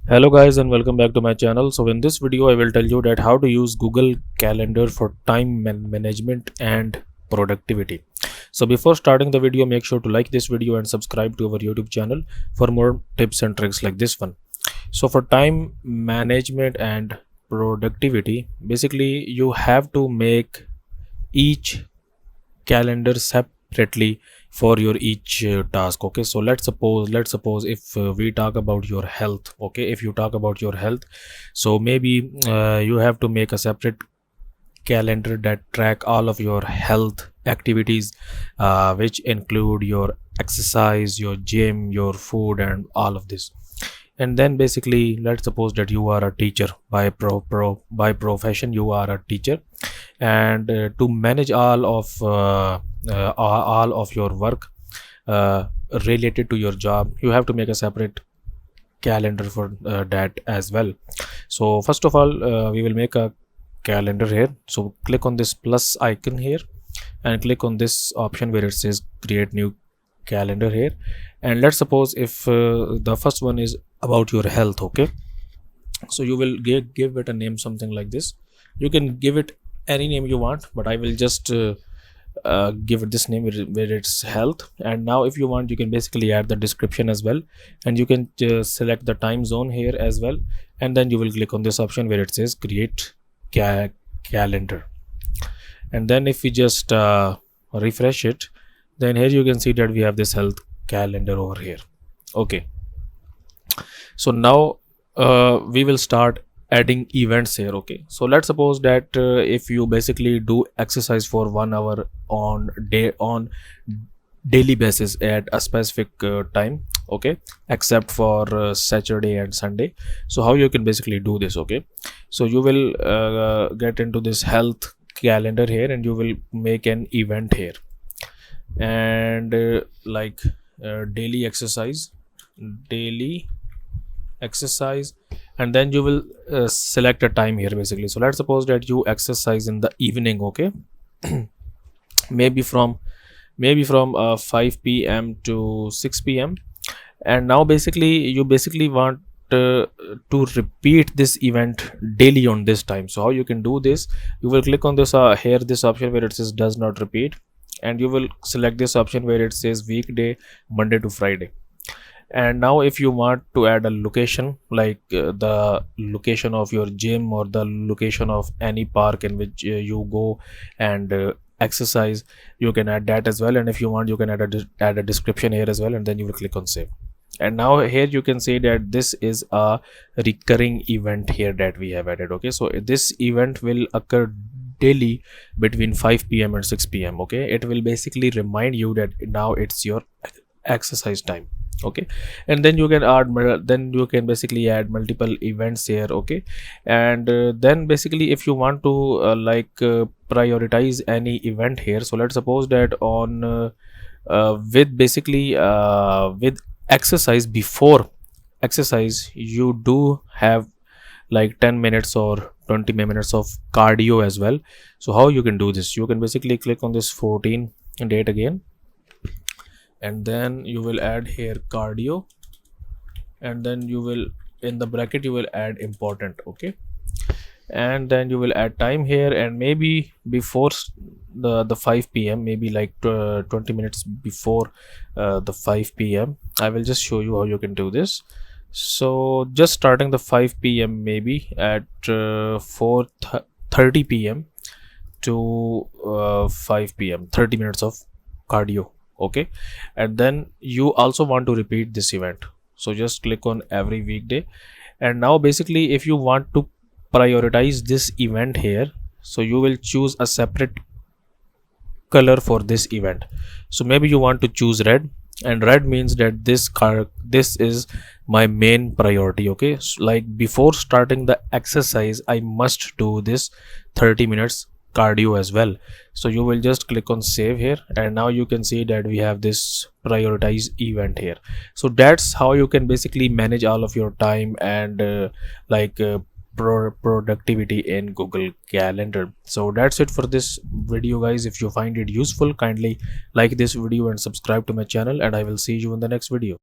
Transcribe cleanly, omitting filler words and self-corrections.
Hello guys and welcome back to my channel. So in this video I will tell you that how to use Google Calendar for time management and productivity. So before starting the video, make sure to like this video and subscribe to our YouTube channel for more tips and tricks like this one. So for time management and productivity, basically you have to make each calendar separately for your each task. Okay, so let's suppose if we talk about your health. Okay, if you talk about your health, so maybe you have to make a separate calendar that track all of your health activities, which include your exercise, your gym, your food, and all of this. And then basically let's suppose that you are a teacher by profession. You are a teacher, and to manage all of your work uh, related to your job, you have to make a separate calendar for that as well. So first of all, we will make a calendar here. So click on this plus icon here and click on this option where it says create new calendar here. And let's suppose if the first one is about your health. Okay, so you will give it a name, something like this. You can give it any name you want, but I will just give it this name where it's health. And now if you want, you can basically add the description as well, and you can select the time zone here as well, and then you will click on this option where it says create calendar. And then if we just refresh it, then here you can see that we have this health calendar over here. Okay, so now we will start adding events here. Okay, so let's suppose that if you basically do exercise for 1 hour on daily basis at a specific time. Okay, except for Saturday and Sunday. So how you can basically do this? Okay, so you will get into this health calendar here, and you will make an event here, and daily exercise, and then you will select a time here basically. So let's suppose that you exercise in the evening. Okay, maybe from 5 p.m. to 6 p.m. And now basically you want to repeat this event daily on this time. So how you can do this? You will click on this here, this option where it says does not repeat, and you will select this option where it says weekday, Monday to Friday. And now if you want to add a location, like the location of your gym or the location of any park in which you go and exercise, you can add that as well. And if you want, you can add a description here as well, and then you will click on save. And now here you can see that this is a recurring event here that we have added. Okay, so this event will occur daily between 5 p.m. and 6 p.m. Okay, it will basically remind you that now it's your exercise time. Okay, and then you can basically add multiple events here. Okay, and then basically if you want to prioritize any event here, so let's suppose that on with exercise, before exercise you do have like 10 minutes or 20 minutes of cardio as well. So how you can do this? You can basically click on this 14 date again, and then you will add here cardio, and then you will, in the bracket, you will add important. Okay, and then you will add time here, and maybe before the 5 p.m, maybe like 20 minutes before the 5 p.m. I will just show you how you can do this. So just starting the 5 p.m, maybe at 4:30 p.m to 5 p.m, 30 minutes of cardio. Okay, and then you also want to repeat this event, so just click on every weekday. And now basically if you want to prioritize this event here, so you will choose a separate color for this event. So maybe you want to choose red, and red means that this is my main priority. Okay, so like before starting the exercise I must do this 30 minutes cardio as well. So you will just click on save here, and now you can see that we have this prioritize event here. So that's how you can basically manage all of your time and productivity in Google Calendar. So that's it for this video guys. If you find it useful, kindly like this video and subscribe to my channel, and I will see you in the next video.